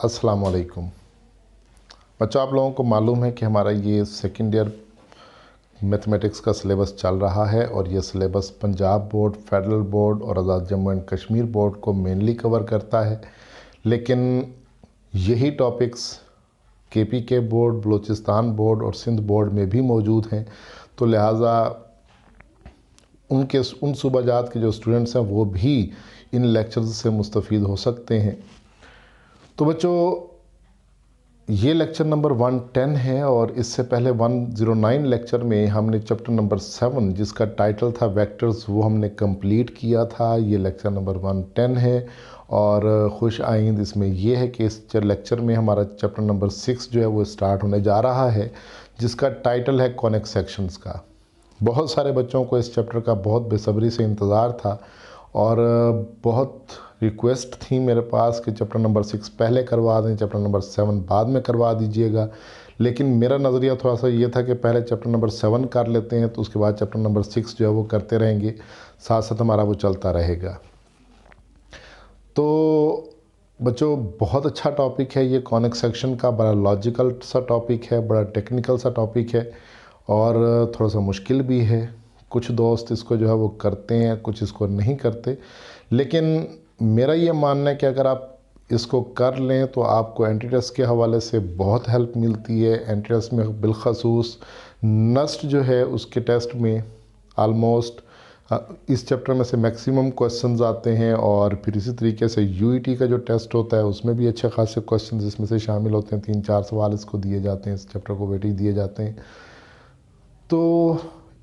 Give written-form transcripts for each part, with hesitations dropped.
अस्सलाम वालेकुम बच्चों, आप लोगों को मालूम है कि हमारा ये सेकेंड ईयर मैथमेटिक्स का सिलेबस चल रहा है और ये syllabus Punjab board, federal board और आज़ाद जम्मू एंड कश्मीर बोर्ड को मेनली कवर करता है। लेकिन यही topics KPK board, Balochistan board और सिंध बोर्ड में भी मौजूद हैं। तो लिहाजा उन सूबाजात के जो स्टूडेंट्स हैं वो भी इन लेक्चर्स से मुस्तफ़ीद हो सकते हैं। तो बच्चों, ये लेक्चर नंबर 110 है और इससे पहले 109 लेक्चर में हमने चैप्टर नंबर 7 जिसका टाइटल था वेक्टर्स वो हमने कंप्लीट किया था। ये लेक्चर नंबर 110 है और खुश आइंद इसमें यह है कि इस लेक्चर में हमारा चैप्टर नंबर 6 जो है वो स्टार्ट होने जा रहा है, जिसका टाइटल है कॉनिक सेक्शंस का। बहुत सारे बच्चों को इस चैप्टर का बहुत बेसब्री से इंतज़ार था और बहुत रिक्वेस्ट थी मेरे पास कि चैप्टर नंबर 6 पहले करवा दें, चैप्टर नंबर 7 बाद में करवा दीजिएगा। लेकिन मेरा नज़रिया थोड़ा सा ये था कि पहले चैप्टर नंबर 7 कर लेते हैं, तो उसके बाद चैप्टर नंबर 6 जो है वो करते रहेंगे, साथ साथ हमारा वो चलता रहेगा। तो बच्चों, बहुत अच्छा टॉपिक है ये कॉनिक सेक्शन का। बड़ा लॉजिकल सा टॉपिक है, बड़ा टेक्निकल सा टॉपिक है और थोड़ा सा मुश्किल भी है। कुछ दोस्त इसको जो है वो करते हैं, कुछ इसको नहीं करते। लेकिन मेरा ये मानना है कि अगर आप इसको कर लें तो आपको एंट्री टेस्ट के हवाले से बहुत हेल्प मिलती है। एंट्री टेस्ट में बिलखसूस नस्ट जो है उसके टेस्ट में आलमोस्ट इस चैप्टर में से मैक्सिमम क्वेश्चंस आते हैं और फिर इसी तरीके से UET का जो टेस्ट होता है उसमें भी अच्छे खासे क्वेश्चंस इसमें से शामिल होते हैं। 3-4 सवाल इसको दिए जाते हैं, इस चैप्टर को वेटेज दिए जाते हैं। तो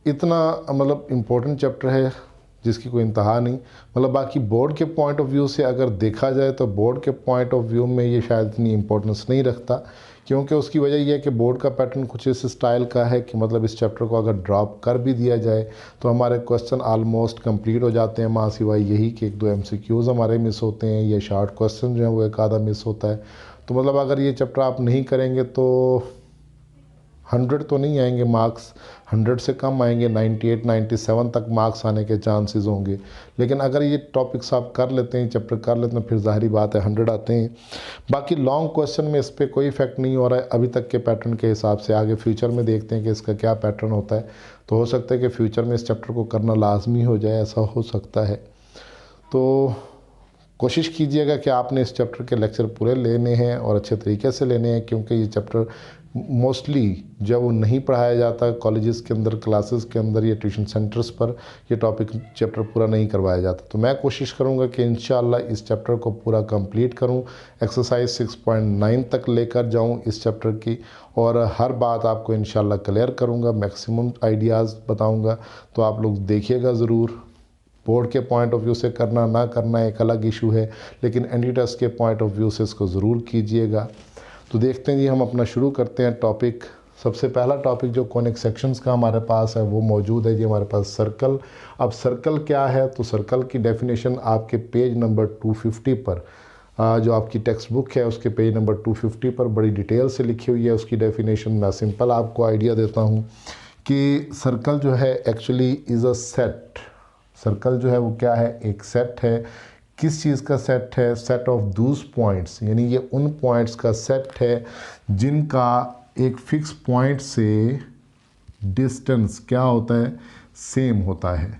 इतना मतलब इम्पोर्टेंट चैप्टर है जिसकी कोई इंतहा नहीं। मतलब बाकी बोर्ड के पॉइंट ऑफ व्यू से अगर देखा जाए तो बोर्ड के पॉइंट ऑफ व्यू में ये शायद इतनी इम्पोर्टेंस नहीं रखता, क्योंकि उसकी वजह यह है कि बोर्ड का पैटर्न कुछ इस स्टाइल का है कि मतलब इस चैप्टर को अगर ड्रॉप कर भी दिया जाए तो हमारे क्वेश्चन आलमोस्ट कंप्लीट हो जाते हैं, माँ सिवाय यही कि 1-2 MCQs हमारे मिस होते हैं या शॉर्ट क्वेश्चन जो है वो एक आधा मिस होता है। तो मतलब अगर ये चैप्टर आप नहीं करेंगे तो 100 तो नहीं आएंगे मार्क्स, 100 से कम आएंगे, 98-97 तक मार्क्स आने के चांसेस होंगे। लेकिन अगर ये टॉपिक्स आप कर लेते हैं, चैप्टर कर लेते हैं, फिर ज़ाहिरी बात है 100 आते हैं। बाकी लॉन्ग क्वेश्चन में इस पर कोई इफेक्ट नहीं हो रहा है अभी तक के पैटर्न के हिसाब से। आगे फ्यूचर में देखते हैं कि इसका क्या पैटर्न होता है। तो हो सकता है कि फ्यूचर में इस चैप्टर को करना लाजमी हो जाए, ऐसा हो सकता है। तो कोशिश कीजिएगा कि आपने इस चैप्टर के लेक्चर पूरे लेने हैं और अच्छे तरीके से लेने हैं, क्योंकि ये चैप्टर मोस्टली जब वो नहीं पढ़ाया जाता कॉलेजेस के अंदर, क्लासेस के अंदर या ट्यूशन सेंटर्स पर, ये टॉपिक चैप्टर पूरा नहीं करवाया जाता। तो मैं कोशिश करूँगा कि इंशाल्लाह इस चैप्टर को पूरा कंप्लीट करूँ, एक्सरसाइज 6.9 तक लेकर जाऊँ इस चैप्टर की, और हर बात आपको इंशाल्लाह क्लियर करूँगा, मैक्सिमम आइडियाज़ बताऊँगा। तो आप लोग देखिएगा ज़रूर। बोर्ड के पॉइंट ऑफ व्यू से करना ना करना एक अलग इशू है, लेकिन एंट्री टेस्ट के पॉइंट ऑफ व्यू से इसको ज़रूर कीजिएगा। तो देखते हैं जी, हम अपना शुरू करते हैं टॉपिक। सबसे पहला टॉपिक जो कॉनिक सेक्शंस का हमारे पास है वो मौजूद है जी हमारे पास सर्कल। अब सर्कल क्या है, तो सर्कल की डेफिनेशन आपके पेज नंबर 250 पर, जो आपकी टेक्स्ट बुक है उसके पेज नंबर 250 पर बड़ी डिटेल से लिखी हुई है उसकी डेफिनेशन। मैं सिंपल आपको आइडिया देता हूँ कि सर्कल जो है actually is a set. Circle जो है वो क्या है, एक सेट है। किस चीज़ का सेट है? सेट ऑफ दूस पॉइंट्स, यानी ये उन पॉइंट्स का सेट है जिनका एक फिक्स पॉइंट से डिस्टेंस क्या होता है, सेम होता है।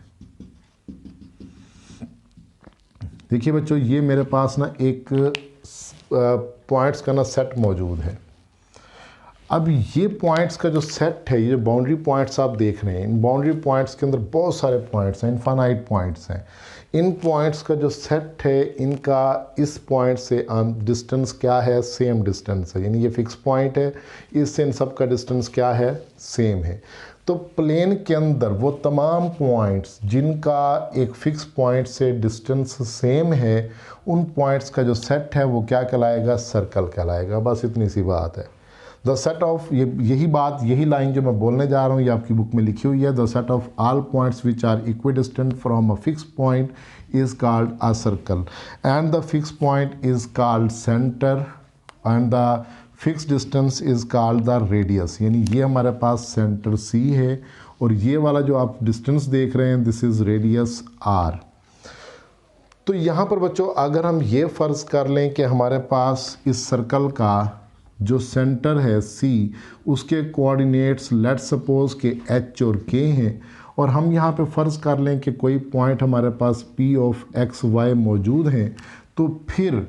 देखिए बच्चों, ये मेरे पास ना एक पॉइंट्स का ना सेट मौजूद है। अब ये पॉइंट्स का जो सेट है, ये जो बाउंड्री पॉइंट्स आप देख रहे हैं, इन बाउंड्री पॉइंट्स के अंदर बहुत सारे पॉइंट्स हैं, इनफाइनाइट पॉइंट्स हैं। इन पॉइंट्स का जो सेट है, इनका इस पॉइंट से डिस्टेंस क्या है, सेम डिस्टेंस है। यानी ये फिक्स पॉइंट है, इससे इन सब का डिस्टेंस क्या है, सेम है। तो प्लेन के अंदर वो तमाम पॉइंट्स जिनका एक फिक्स पॉइंट से डिस्टेंस सेम है, उन पॉइंट्स का जो सेट है वो क्या कहलाएगा, सर्कल कहलाएगा। बस इतनी सी बात है। द सेट ऑफ, यही लाइन जो मैं बोलने जा रहा हूँ ये आपकी बुक में लिखी हुई है। The set of all points which are equidistant from a fix point is called a circle and the fix point is called centre and the fix distance is called the radius. यानी ये हमारे पास centre C है और ये वाला जो आप distance देख रहे हैं दिस इज रेडियस R। तो यहाँ पर बच्चों अगर हम ये फ़र्ज़ कर लें कि हमारे पास इस सर्कल का जो सेंटर है सी, उसके कोऑर्डिनेट्स लेट सपोज के एच और के हैं, और हम यहाँ पे फ़र्ज़ कर लें कि कोई पॉइंट हमारे पास पी ऑफ एक्स वाई मौजूद हैं, तो फिर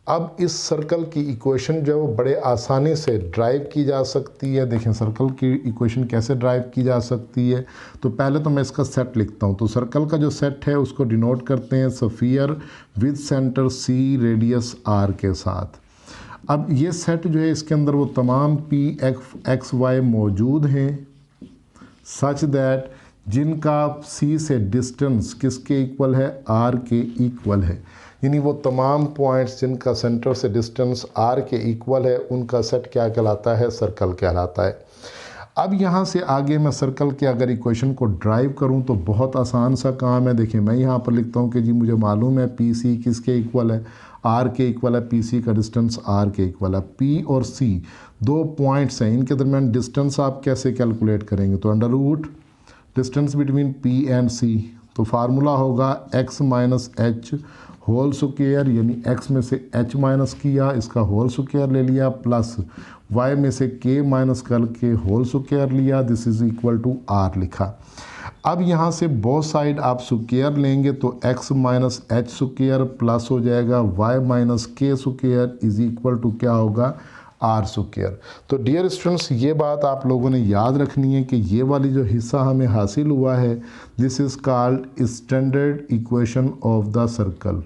अब इस सर्कल की इक्वेशन जो है वो बड़े आसानी से ड्राइव की जा सकती है। देखें सर्कल की इक्वेशन कैसे ड्राइव की जा सकती है। तो पहले तो मैं इसका सेट लिखता हूँ। तो सर्कल का जो सेट है उसको डिनोट करते हैं sphere with centre C radius R के साथ। अब ये सेट जो है इसके अंदर वो तमाम पी एक्स वाई मौजूद हैं सच दैट जिनका सी से डिस्टेंस किसके इक्वल है, आर के इक्वल है। यानी वो तमाम पॉइंट्स जिनका सेंटर से डिस्टेंस आर के इक्वल है उनका सेट क्या कहलाता है, सर्कल कहलाता है। अब यहाँ से आगे मैं सर्कल के अगर इक्वेशन को ड्राइव करूँ तो बहुत आसान सा काम है। देखिए मैं यहाँ पर लिखता हूँ कि जी मुझे मालूम है पी सी किसके इक्वल है, आर के इक्वल है, पी सी का डिस्टेंस आर के इक्वल है। पी और सी दो पॉइंट्स हैं, इनके दरमियान डिस्टेंस आप कैसे कैलकुलेट करेंगे, तो under root distance between P and C, तो फार्मूला होगा x minus h whole square, यानी x में से h माइनस किया इसका होल स्क्वायर ले लिया, प्लस y में से k माइनस करके होल स्क्वायर लिया, this is equal to r लिखा। अब यहाँ से बोथ साइड आप स्क्वायर लेंगे तो x minus H square plus हो जाएगा y माइनस के स्क्वायर इज इक्वल टू क्या होगा, आर स्क्वायर। तो डियर स्टूडेंट्स ये बात आप लोगों ने याद रखनी है कि ये वाली जो हिस्सा हमें हासिल हुआ है this is called standard equation of the circle.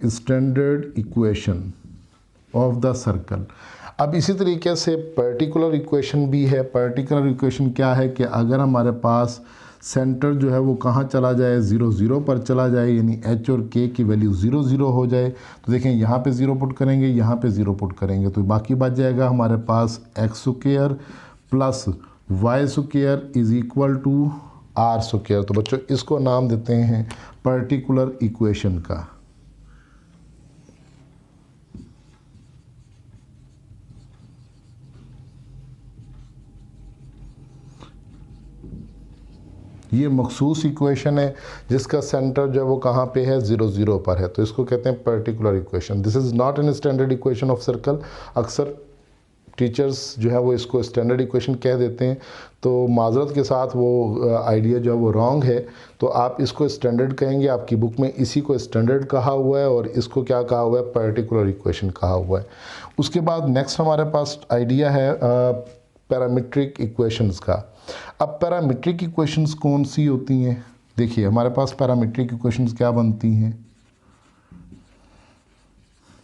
Standard equation of the circle. अब इसी तरीके से पर्टिकुलर इक्वेशन भी है। पर्टिकुलर इक्वेशन क्या है कि अगर हमारे पास सेंटर जो है वो कहाँ चला जाए, 0 0 पर चला जाए, यानी एच और के की वैल्यू 0 0 हो जाए, तो देखें यहाँ पे 0 पुट करेंगे, यहाँ पे 0 पुट करेंगे, तो बाकी बच जाएगा हमारे पास x square plus Y square is equal to r square. तो बच्चों इसको नाम देते हैं पर्टिकुलर इक्वेशन का। ये मखसूस इक्वेशन है जिसका सेंटर जो है वो कहाँ पे है, 0 0 पर है, तो इसको कहते हैं particular equation. This is not an standard equation of circle. अक्सर टीचर्स जो है वो इसको स्टैंडर्ड इक्वेशन कह देते हैं, तो माजरत के साथ वो आइडिया जो है वो रॉन्ग है। तो आप इसको स्टैंडर्ड कहेंगे, आपकी बुक में इसी को स्टैंडर्ड कहा हुआ है और इसको क्या कहा हुआ है, पर्टिकुलर इक्वेशन कहा हुआ है। उसके बाद नेक्स्ट हमारे पास आइडिया है पैरामीट्रिक इक्वेशंस का। अब पैरामीट्रिक इक्वेशंस कौन सी होती हैं, देखिए हमारे पास पैरामीट्रिक इक्वेशंस क्या बनती हैं।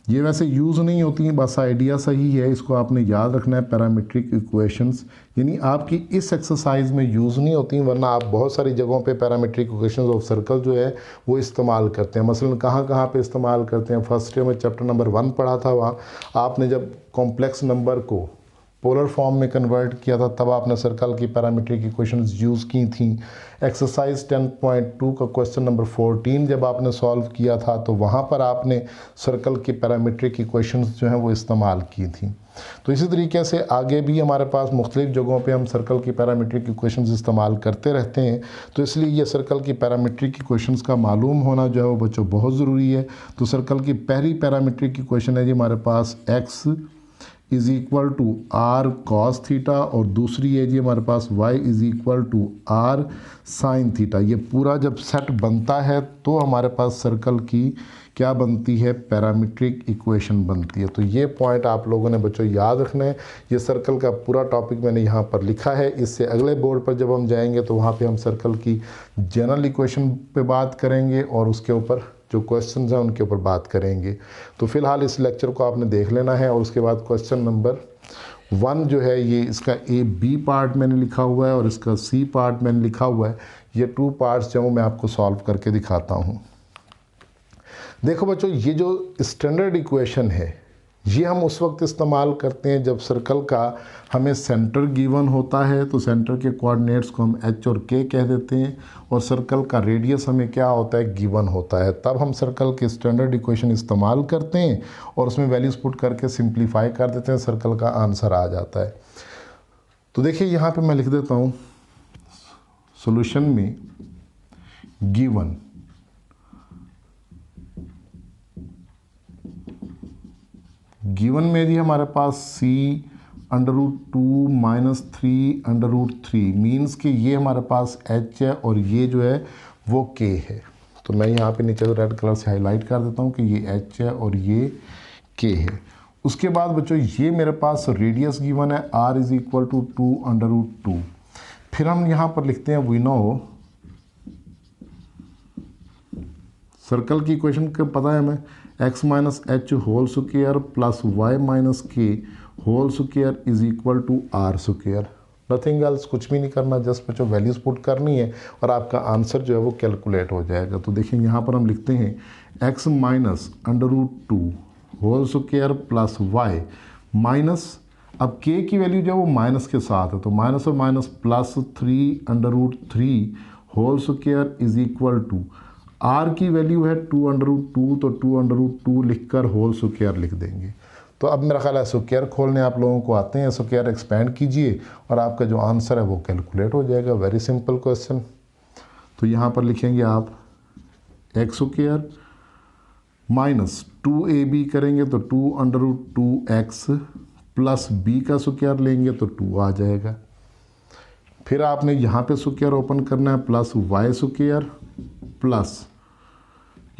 ये वैसे यूज़ नहीं होती हैं, बस आइडिया सही है, इसको आपने याद रखना है। पैरामीट्रिक इक्वेशंस यानी आपकी इस एक्सरसाइज में यूज़ नहीं होती, वरना आप बहुत सारी जगहों पे पैरामीट्रिक इक्वेशंस ऑफ सर्कल जो है वो इस्तेमाल करते हैं। मसलन कहाँ कहाँ पे इस्तेमाल करते हैं, फर्स्ट ईयर में चैप्टर नंबर 1 पढ़ा था, वहाँ आपने जब कॉम्प्लेक्स नंबर को पोलर फॉर्म में कन्वर्ट किया था तब आपने सर्कल की पैरामीट्रिक इक्वेशंस यूज़ की थी। एक्सरसाइज 10.2 का क्वेश्चन नंबर 14 जब आपने सॉल्व किया था तो वहाँ पर आपने सर्कल की पैरामीट्रिक इक्वेशंस जो हैं वो इस्तेमाल की थी। तो इसी तरीके से आगे भी हमारे पास मुख्तलिफ जगहों पे हम सर्कल की पैरामीट्रिक इक्वेशंस इस्तेमाल करते रहते हैं, तो इसलिए ये सर्कल की पैरामीट्रिक इक्वेशंस का मालूम होना जो है वो बच्चों बहुत ज़रूरी है। तो सर्कल की पहली पैरामीट्रिक इक्वेशन है जी हमारे पास x is equal to r cos theta, और दूसरी है जी हमारे पास y is equal to r sine theta. ये पूरा जब सेट बनता है तो हमारे पास सर्कल की क्या बनती है, पैरामीट्रिक इक्वेशन बनती है। तो ये पॉइंट आप लोगों ने बच्चों याद रखना है। ये सर्कल का पूरा टॉपिक मैंने यहाँ पर लिखा है, इससे अगले बोर्ड पर जब हम जाएंगे तो वहाँ पे हम सर्कल की जनरल इक्वेशन पे बात करेंगे और उसके ऊपर जो क्वेश्चंस हैं उनके ऊपर बात करेंगे। तो फिलहाल इस लेक्चर को आपने देख लेना है और उसके बाद क्वेश्चन नंबर 1 जो है ये इसका ए बी पार्ट मैंने लिखा हुआ है और इसका सी पार्ट मैंने लिखा हुआ है। ये 2 पार्ट्स जो मैं आपको सॉल्व करके दिखाता हूँ। देखो बच्चों ये जो स्टैंडर्ड इक्वेशन है ये हम उस वक्त इस्तेमाल करते हैं जब सर्कल का हमें सेंटर गिवन होता है, तो सेंटर के कोऑर्डिनेट्स को हम एच और के कह देते हैं, और सर्कल का रेडियस हमें क्या होता है, गिवन होता है। तब हम सर्कल के स्टैंडर्ड इक्वेशन इस्तेमाल करते हैं और उसमें वैल्यूज़ पुट करके सिंप्लीफाई कर देते हैं, सर्कल का आंसर आ जाता है। तो देखिए यहाँ पर मैं लिख देता हूँ सॉल्यूशन में गिवन में जी हमारे पास c √2 माइनस 3 मीन्स कि ये हमारे पास h है और ये जो है वो k है। तो मैं यहाँ पे नीचे रेड कलर से हाईलाइट कर देता हूँ कि ये h है और ये k है। उसके बाद बच्चों ये मेरे पास रेडियस गिवन है r इज इक्वल टू 2 √2। फिर हम यहाँ पर लिखते हैं वी नो सर्कल की इक्वेशन का पता है हमें x minus h whole square plus Y minus k whole square is equal to r square. Nothing else, कुछ भी नहीं करना, जस्ट बच्चों वैल्यूज पुट करनी है और आपका आंसर जो है वो कैलकुलेट हो जाएगा। तो देखिए यहाँ पर हम लिखते हैं x minus √2 whole square plus Y minus, अब k की वैल्यू जो है वो माइनस के साथ है तो माइनस और minus plus 3 √3 whole square is equal to r की वैल्यू है 2 √2 तो 2 √2 लिखकर होल स्क्वायर लिख देंगे। तो अब मेरा ख्याल है स्क्वायर खोलने आप लोगों को आते हैं, स्क्वायर एक्सपेंड कीजिए और आपका जो आंसर है वो कैलकुलेट हो जाएगा। Very simple question. तो यहाँ पर लिखेंगे आप x स्क्वायर माइनस 2ab करेंगे तो 2 √2x प्लस b का स्क्वायर लेंगे तो 2 आ जाएगा। फिर आपने यहाँ पे स्क्वायर ओपन करना है प्लस y स्क्वायर प्लस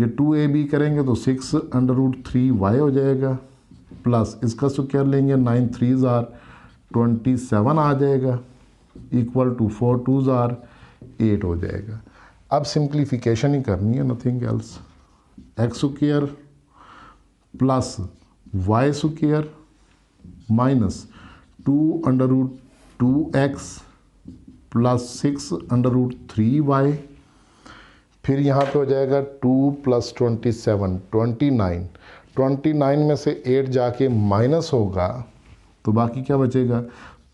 ये 2ab करेंगे तो 6 √3y हो जाएगा प्लस इसका स्क्वायर लेंगे 9 3s आर 27 आ जाएगा इक्वल टू 4 2s आर 8 हो जाएगा। अब सिंप्लीफिकेशन ही करनी है, nothing else. x square plus y square minus 2 √2x plus 6 √3y, फिर यहाँ पे हो जाएगा 2 प्लस 27 29 में से 8 जाके माइनस होगा तो बाकी क्या बचेगा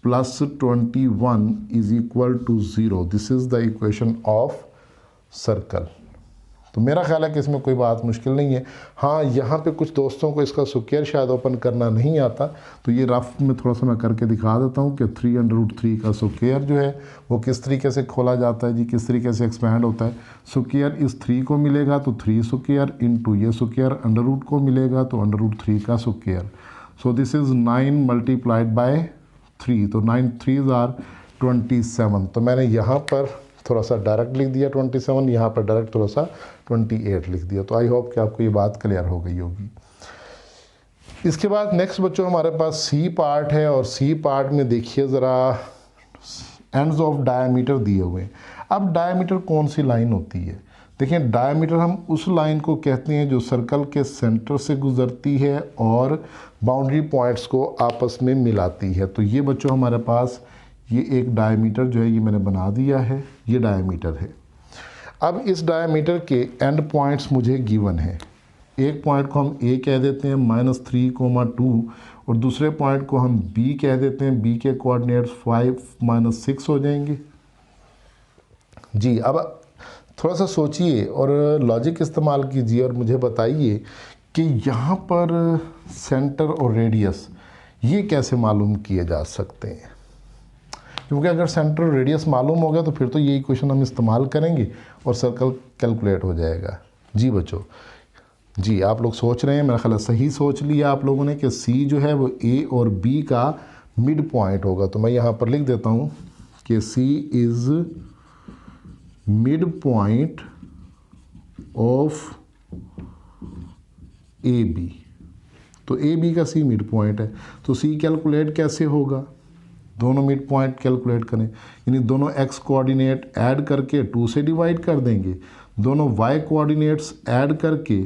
plus 21 is equal to 0। This is the equation of circle. तो मेरा ख्याल है कि इसमें कोई बात मुश्किल नहीं है। हाँ, यहाँ पे कुछ दोस्तों को इसका स्क्वायर शायद ओपन करना नहीं आता, तो ये रफ में थोड़ा सा मैं करके दिखा देता हूँ कि 3 √3 का स्क्वायर जो है वो किस तरीके से खोला जाता है जी, किस तरीके से एक्सपैंड होता है। स्क्वायर इस 3 को मिलेगा तो 3 स्क्वायर इंटू ये स्क्वायर अंडर रूट को मिलेगा तो √3 का square. So this is 9 multiplied by 3 तो 9 3s आर 27। तो मैंने यहाँ पर थोड़ा सा डायरेक्ट लिख दिया 27, यहाँ पर डायरेक्ट थोड़ा सा 28 लिख दिया। तो आई होप कि आपको ये बात क्लियर हो गई होगी। इसके बाद नेक्स्ट बच्चों हमारे पास सी पार्ट है और सी पार्ट में देखिए ज़रा एंड्स ऑफ डायमीटर दिए हुए हैं। अब डायमीटर कौन सी लाइन होती है? देखिए डायमीटर हम उस लाइन को कहते हैं जो सर्कल के सेंटर से गुजरती है और बाउंड्री पॉइंट्स को आपस में मिलाती है। तो ये बच्चों हमारे पास ये एक डायमीटर जो है ये मैंने बना दिया है, ये डायमीटर है। अब इस डायमीटर के एंड पॉइंट्स मुझे गिवन है। एक पॉइंट को हम ए कह देते हैं -3, 2 और दूसरे पॉइंट को हम बी कह देते हैं। बी के कोऑर्डिनेट्स 5 - 6 हो जाएंगे जी। अब थोड़ा सा सोचिए और लॉजिक इस्तेमाल कीजिए और मुझे बताइए कि यहाँ पर सेंटर और रेडियस ये कैसे मालूम किए जा सकते हैं, क्योंकि अगर सेंटर और रेडियस मालूम हो गया तो फिर तो ये इक्वेशन हम इस्तेमाल करेंगे और सर्कल कैलकुलेट हो जाएगा। जी बच्चों, जी आप लोग सोच रहे हैं, मेरा ख्याल है सही सोच लिया आप लोगों ने कि सी जो है वो ए और बी का मिड पॉइंट होगा। तो मैं यहाँ पर लिख देता हूँ कि C is mid point of A B. तो ए बी का सी मिड पॉइंट है, तो सी कैलकुलेट कैसे होगा? दोनों मिड पॉइंट कैलकुलेट करें, यानी दोनों x कोऑर्डिनेट ऐड करके 2 से डिवाइड कर देंगे, दोनों y कोऑर्डिनेट्स ऐड करके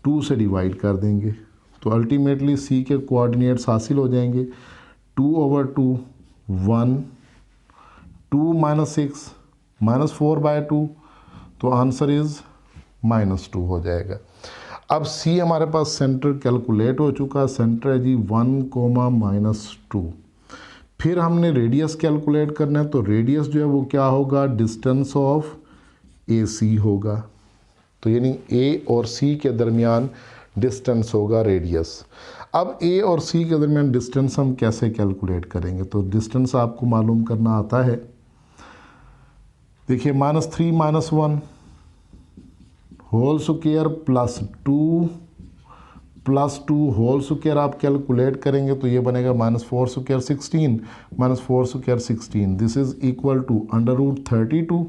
2 से डिवाइड कर देंगे। तो अल्टीमेटली c के कोऑर्डिनेट्स हासिल हो जाएंगे 2/2 1 2 - 6 -4/2, तो आंसर इज़ -2 हो जाएगा। अब C हमारे पास सेंटर कैलकुलेट हो चुका, सेंटर है जी 1, -2। फिर हमने रेडियस कैलकुलेट करना है, तो रेडियस जो है वो क्या होगा? डिस्टेंस ऑफ AC होगा। तो यानी A और C के दरमियान डिस्टेंस होगा रेडियस। अब A और C के दरमियान डिस्टेंस हम कैसे कैलकुलेट करेंगे? तो डिस्टेंस आपको मालूम करना आता है, देखिए -3 - 1 होल स्क्वायर +2 होल स्क्वायर आप कैलकुलेट करेंगे तो ये बनेगा -4 square 16 -4 square 16 this is equal to √32।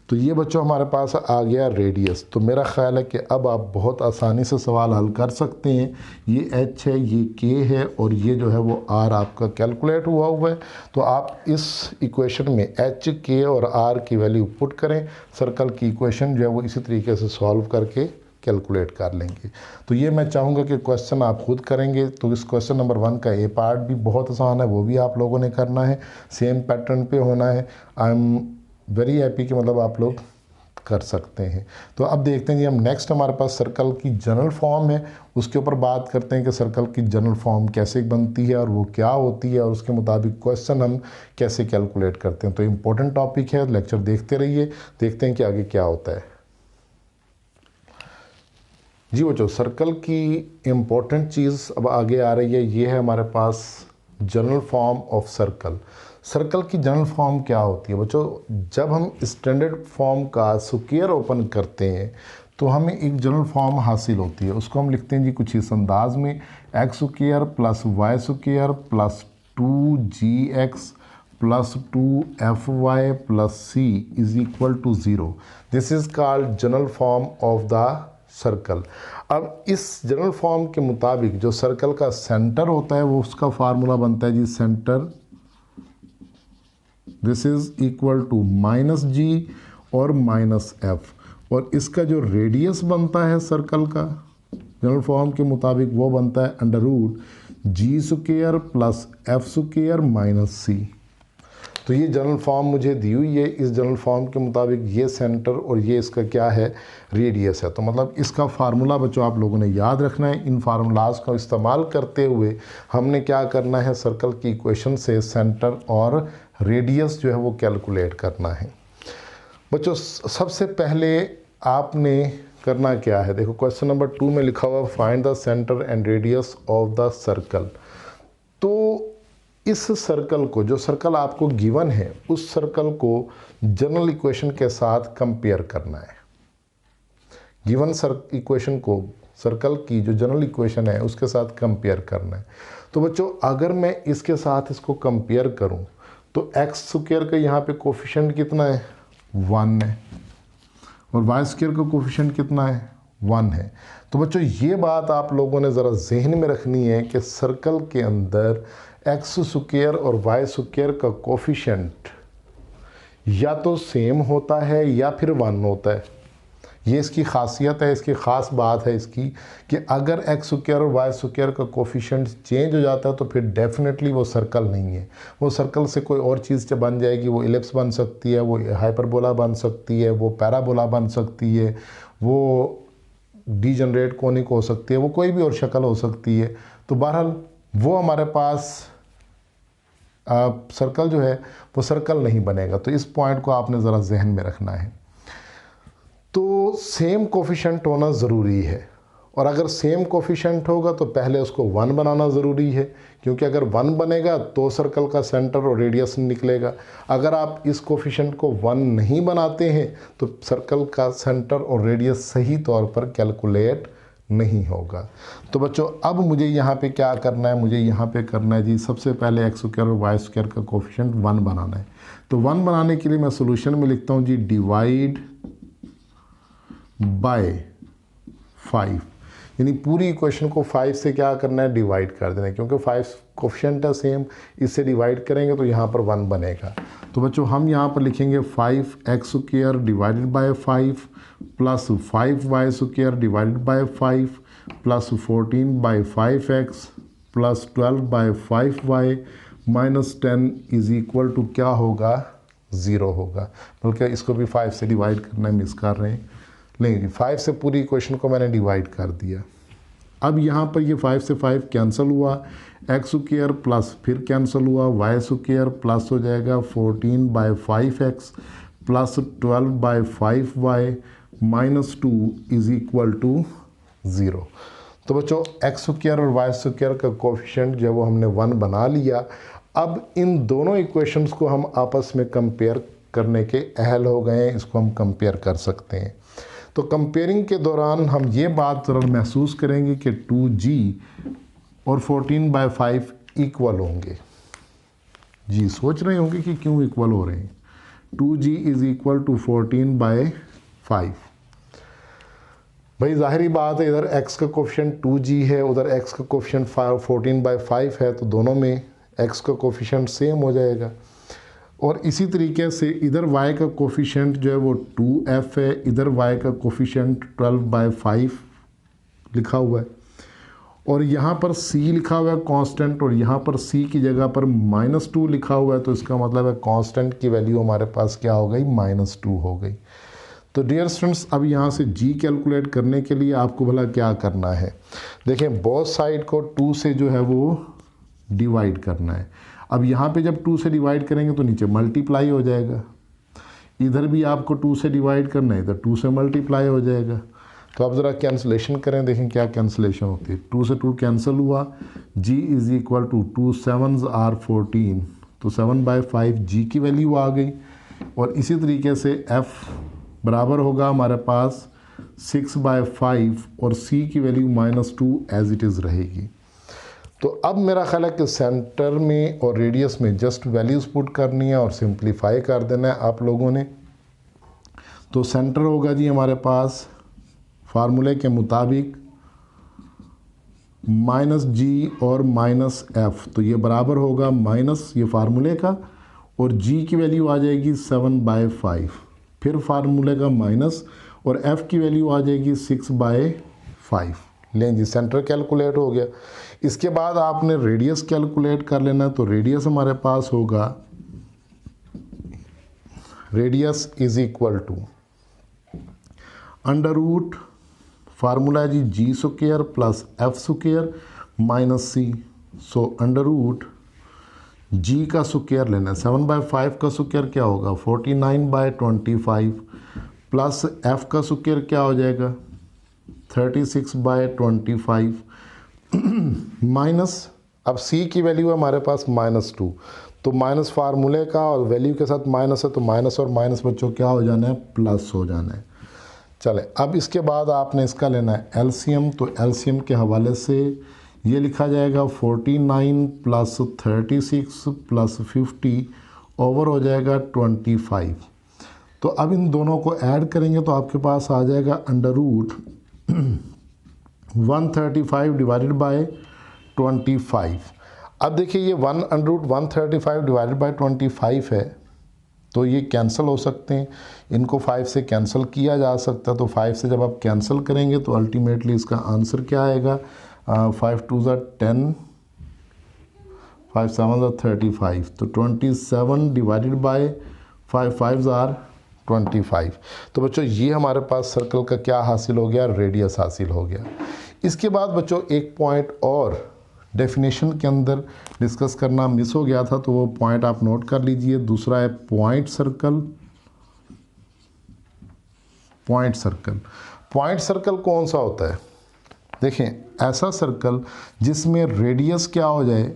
तो ये बच्चों हमारे पास आ गया रेडियस। तो मेरा ख्याल है कि अब आप बहुत आसानी से सवाल हल कर सकते हैं। ये h है, ये k है और ये जो है वो r आपका कैलकुलेट हुआ है। तो आप इस इक्वेशन में h, k और r की वैल्यू पुट करें, सर्कल की इक्वेशन जो है वो इसी तरीके से सॉल्व करके कैलकुलेट कर लेंगे। तो ये मैं चाहूँगा कि क्वेश्चन आप खुद करेंगे। तो इस क्वेश्चन नंबर 1 का ए पार्ट भी बहुत आसान है, वो भी आप लोगों ने करना है, सेम पैटर्न पे होना है। आई एम वेरी हैप्पी कि मतलब आप लोग कर सकते हैं। तो अब देखते हैं जी, हम नेक्स्ट हमारे पास सर्कल की जनरल फॉर्म है, उसके ऊपर बात करते हैं कि सर्कल की जनरल फॉर्म कैसे बनती है और वो क्या होती है और उसके मुताबिक क्वेश्चन हम कैसे कैलकुलेट करते हैं। तो इम्पोर्टेंट टॉपिक है, लेक्चर देखते रहिए, देखते हैं कि आगे क्या होता है। जी बच्चों, सर्कल की इम्पोर्टेंट चीज़ अब आगे आ रही है, ये है हमारे पास general form of circle. Circle की जनरल फॉर्म क्या होती है बच्चों? जब हम स्टैंडर्ड फॉर्म का स्क्वायर ओपन करते हैं तो हमें एक जनरल फॉर्म हासिल होती है। उसको हम लिखते हैं जी कुछ इस अंदाज में, X square plus Y square plus 2gx plus 2fy plus c is equal to 0। This is called general form of the circle. अब इस जनरल फॉर्म के मुताबिक जो सर्कल का सेंटर होता है वो उसका फार्मूला बनता है जी centre, this is equal to -g और -f, और इसका जो रेडियस बनता है सर्कल का जनरल फॉर्म के मुताबिक वो बनता है √g² प्लस f² -c। तो ये जनरल फॉर्म मुझे दी हुई है। इस जनरल फॉर्म के मुताबिक ये सेंटर और ये इसका क्या है, रेडियस है। तो मतलब इसका फार्मूला बच्चों आप लोगों ने याद रखना है। इन फार्मूलाज का इस्तेमाल करते हुए हमने क्या करना है, सर्कल की इक्वेशन से सेंटर और रेडियस जो है वो कैलकुलेट करना है। बच्चों सबसे पहले आपने करना क्या है, देखो क्वेश्चन नंबर 2 में लिखा हुआ find the centre and radius of the circle. तो इस सर्कल को, जो सर्कल आपको गिवन है, उस सर्कल को जनरल इक्वेशन के साथ कंपेयर करना है। गिवन इक्वेशन को सर्कल की जो जनरल इक्वेशन है उसके साथ कंपेयर करना है। तो बच्चों अगर मैं इसके साथ इसको कंपेयर करूं तो x² का यहाँ पे कोफिशिएंट कितना है, 1 है, और y² का कोफिशिएंट कितना है, 1 है। तो बच्चों ये बात आप लोगों ने ज़रा जहन में रखनी है कि सर्कल के अंदर x² और y² का कोफिशिएंट या तो सेम होता है या फिर 1 होता है। ये इसकी खासियत है, इसकी ख़ास बात है इसकी कि अगर x² और y² का कोफिशिएंट चेंज हो जाता है तो फिर डेफिनेटली वो सर्कल नहीं है। वो सर्कल से कोई और चीज़ बन जाएगी, वो इलिप्स बन सकती है, वो हाइपरबोला बन सकती है, वो पैराबोला बन सकती है, वो डीजनरेट कोनिक हो सकती है, वो कोई भी और शक्ल हो सकती है। तो बहरहाल वो हमारे पास सर्कल जो है वो सर्कल नहीं बनेगा। तो इस पॉइंट को आपने ज़रा जहन में रखना है। तो सेम कोफिशिएंट होना ज़रूरी है, और अगर सेम कोफिशिएंट होगा तो पहले उसको 1 बनाना ज़रूरी है, क्योंकि अगर 1 बनेगा तो सर्कल का सेंटर और रेडियस निकलेगा। अगर आप इस कोफिशिएंट को 1 नहीं बनाते हैं तो सर्कल का सेंटर और रेडियस सही तौर पर कैलकुलेट नहीं होगा। तो बच्चों अब मुझे यहाँ पे क्या करना है, मुझे यहाँ पे करना है जी सबसे पहले x² और y² का कोफिशिएंट 1 बनाना है। तो 1 बनाने के लिए मैं सोल्यूशन में लिखता हूँ जी डिवाइड बाय 5, यानी पूरी इक्वेशन को 5 से क्या करना है, डिवाइड कर देना है, क्योंकि 5 कोफिशिएंट है सेम, इससे डिवाइड करेंगे तो यहाँ पर 1 बनेगा। तो बच्चों हम यहाँ पर लिखेंगे 5x² divided by 5 plus 5y² divided by 5 plus 14/5x plus 12/5y minus 10 is equal to क्या होगा, 0 होगा। बल्कि इसको भी 5 से डिवाइड करना है, मिस कर रहे हैं, नहीं जी 5 से पूरी इक्वेशन को मैंने डिवाइड कर दिया। अब यहाँ पर ये 5 से 5 कैंसिल हुआ, x² प्लस फिर कैंसिल हुआ, y² प्लस हो जाएगा 14/5x plus 12/5y minus 2 is equal to 0। तो बच्चों x² और y² का कोफिशिएंट जो वो हमने 1 बना लिया। अब इन दोनों इक्वेशंस को हम आपस में कंपेयर करने के अहल हो गए हैं, इसको हम कंपेयर कर सकते हैं। तो कंपेयरिंग के दौरान हम ये बात ज़रूर महसूस करेंगे कि 2g और 14/5 इक्वल होंगे। जी सोच रहे होंगे कि क्यों इक्वल हो रहे हैं। 2g is equal to 14/5। भाई ज़ाहिरी बात है, इधर x का कोफिशिएंट 2g है, उधर x का कोफिशिएंट 14/5 है, तो दोनों में x का कोफिशिएंट सेम हो जाएगा। और इसी तरीके से इधर y का कोफिशिएंट जो है वो 2f है, इधर y का कोफिशिएंट 12/5 लिखा हुआ है, और यहाँ पर c लिखा हुआ है कांस्टेंट, और यहाँ पर c की जगह पर -2 लिखा हुआ है, तो इसका मतलब है कांस्टेंट की वैल्यू हमारे पास क्या हो गई, -2 हो गई। तो डियर स्टूडेंट्स, अब यहाँ से g कैलकुलेट करने के लिए आपको भला क्या करना है। देखें, बोथ साइड को 2 से जो है वो डिवाइड करना है। अब यहाँ पे जब 2 से डिवाइड करेंगे तो नीचे मल्टीप्लाई हो जाएगा, इधर भी आपको 2 से डिवाइड करना है, इधर 2 से मल्टीप्लाई हो जाएगा। तो आप ज़रा कैंसलेशन करें, देखें क्या कैंसलेशन होती है। 2 से 2 कैंसिल हुआ, g is equal to 2 7s are 14, तो 7/5 g की वैल्यू आ गई। और इसी तरीके से f बराबर होगा हमारे पास 6/5 और c की वैल्यू -2 एज इट इज़ रहेगी। तो अब मेरा ख्याल है कि सेंटर में और रेडियस में जस्ट वैल्यूज़ पुट करनी है और सिंप्लीफाई कर देना है आप लोगों ने। तो सेंटर होगा जी हमारे पास फार्मूले के मुताबिक -g और -f, तो ये बराबर होगा माइनस ये फार्मूले का, और g की वैल्यू आ जाएगी 7/5, फिर फार्मूले का माइनस, और f की वैल्यू आ जाएगी 6/5। लें जी, सेंटर कैलकुलेट हो गया। इसके बाद आपने रेडियस कैलकुलेट कर लेना है। तो रेडियस हमारे पास होगा, radius is equal to under root formula है G g² plus f² minus c। So under root g का स्क्वायर लेना है, 7/5 का स्क्वायर क्या होगा 49/25 प्लस f का स्क्वायर क्या हो जाएगा 36/25 माइनस, अब c की वैल्यू है हमारे पास -2, तो माइनस फार्मूले का और वैल्यू के साथ माइनस है, तो माइनस और माइनस बच्चों क्या हो जाना है, प्लस हो जाना है। चले, अब इसके बाद आपने इसका लेना है एलसीएम। तो एलसीएम के हवाले से ये लिखा जाएगा 49 प्लस 36 प्लस 50 ओवर हो जाएगा 25। तो अब इन दोनों को ऐड करेंगे तो आपके पास आ जाएगा अंडर रूट 135 डिवाइडेड बाय 25। अब देखिए ये 1/135 डिवाइडेड बाय 25 है, तो ये कैंसिल हो सकते हैं, इनको 5 से कैंसिल किया जा सकता है। तो 5 से जब आप कैंसिल करेंगे तो अल्टीमेटली इसका आंसर क्या आएगा, 5 2s are 10, 5 7s are 35, तो 27 डिवाइडेड बाय 5 5s are 25। तो बच्चों ये हमारे पास सर्कल का क्या हासिल हो गया, रेडियस हासिल हो गया। इसके बाद बच्चों एक पॉइंट और डेफिनेशन के अंदर डिस्कस करना मिस हो गया था, तो वो पॉइंट आप नोट कर लीजिए। दूसरा है point circle. Point circle, point circle कौन सा होता है, देखें ऐसा सर्कल जिसमें रेडियस क्या हो जाए,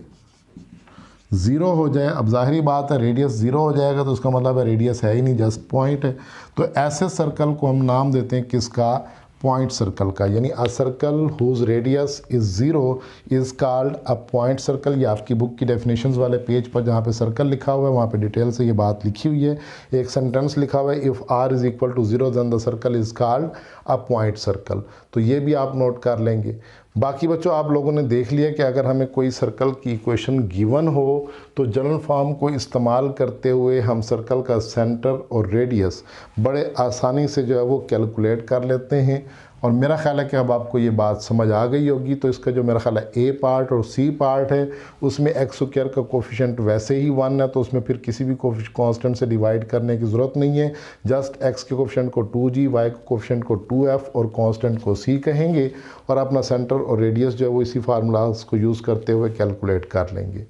0 हो जाए। अब जाहिरी बात है रेडियस 0 हो जाएगा तो उसका मतलब है रेडियस है ही नहीं, जस्ट पॉइंट है। तो ऐसे सर्कल को हम नाम देते हैं किसका, पॉइंट सर्कल का। यानी a circle whose radius is 0 is called a point circle. ये आपकी बुक की डेफिनेशंस वाले पेज पर जहाँ पे सर्कल लिखा हुआ है वहाँ पे डिटेल से ये बात लिखी हुई है। एक सेंटेंस लिखा हुआ है, if r is equal to 0 then the circle is called a point circle. तो ये भी आप नोट कर लेंगे। बाकी बच्चों आप लोगों ने देख लिया कि अगर हमें कोई सर्कल की इक्वेशन गिवन हो तो जनरल फॉर्म को इस्तेमाल करते हुए हम सर्कल का सेंटर और रेडियस बड़े आसानी से जो है वो कैलकुलेट कर लेते हैं। और मेरा ख्याल है कि अब आपको ये बात समझ आ गई होगी। तो इसका जो मेरा ख्याल है ए पार्ट और सी पार्ट है उसमें एक्स स्क्वायर का कोफिशिएंट वैसे ही 1 है, तो उसमें फिर किसी भी कांस्टेंट से डिवाइड करने की ज़रूरत नहीं है। जस्ट एक्स के कोफिशिएंट को 2g, वाई के कोफिशिएंट को 2f और कांस्टेंट को c कहेंगे और अपना सेंटर और रेडियस जो है वो इसी फार्मूलाज को यूज़ करते हुए कैलकुलेट कर लेंगे।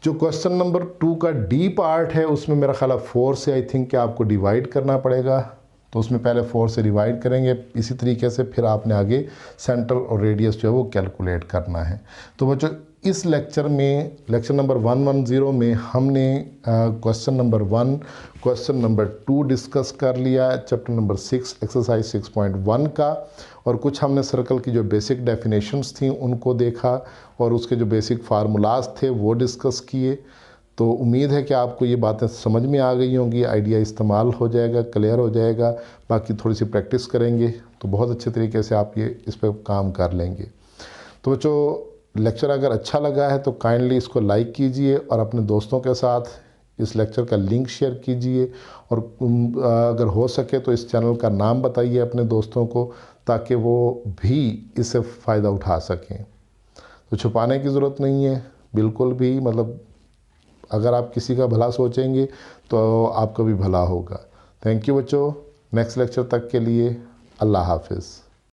जो क्वेश्चन नंबर 2 का डी पार्ट है उसमें मेरा ख्याल है 4 से आई थिंक कि आपको डिवाइड करना पड़ेगा, तो उसमें पहले 4 से डिवाइड करेंगे, इसी तरीके से फिर आपने आगे सेंटर और रेडियस जो है वो कैलकुलेट करना है। तो बच्चों इस लेक्चर में, लेक्चर नंबर 110 में हमने question number 1, question number 2 discuss कर लिया चैप्टर नंबर 6 एक्सरसाइज 6.1 का, और कुछ हमने सर्कल की जो बेसिक डेफिनेशंस थी उनको देखा और उसके जो बेसिक फार्मूलाज थे वो डिस्कस किए। तो उम्मीद है कि आपको ये बातें समझ में आ गई होंगी, आइडिया इस्तेमाल हो जाएगा, क्लियर हो जाएगा। बाकी थोड़ी सी प्रैक्टिस करेंगे तो बहुत अच्छे तरीके से आप ये इस पर काम कर लेंगे। तो बच्चों, लेक्चर अगर अच्छा लगा है तो काइंडली इसको लाइक कीजिए और अपने दोस्तों के साथ इस लेक्चर का लिंक शेयर कीजिए, और अगर हो सके तो इस चैनल का नाम बताइए अपने दोस्तों को, ताकि वो भी इससे फ़ायदा उठा सकें। तो छुपाने की ज़रूरत नहीं है बिल्कुल भी, मतलब अगर आप किसी का भला सोचेंगे तो आपका भी भला होगा। थैंक यू बच्चों। नेक्स्ट लेक्चर तक के लिए अल्लाह हाफिज़।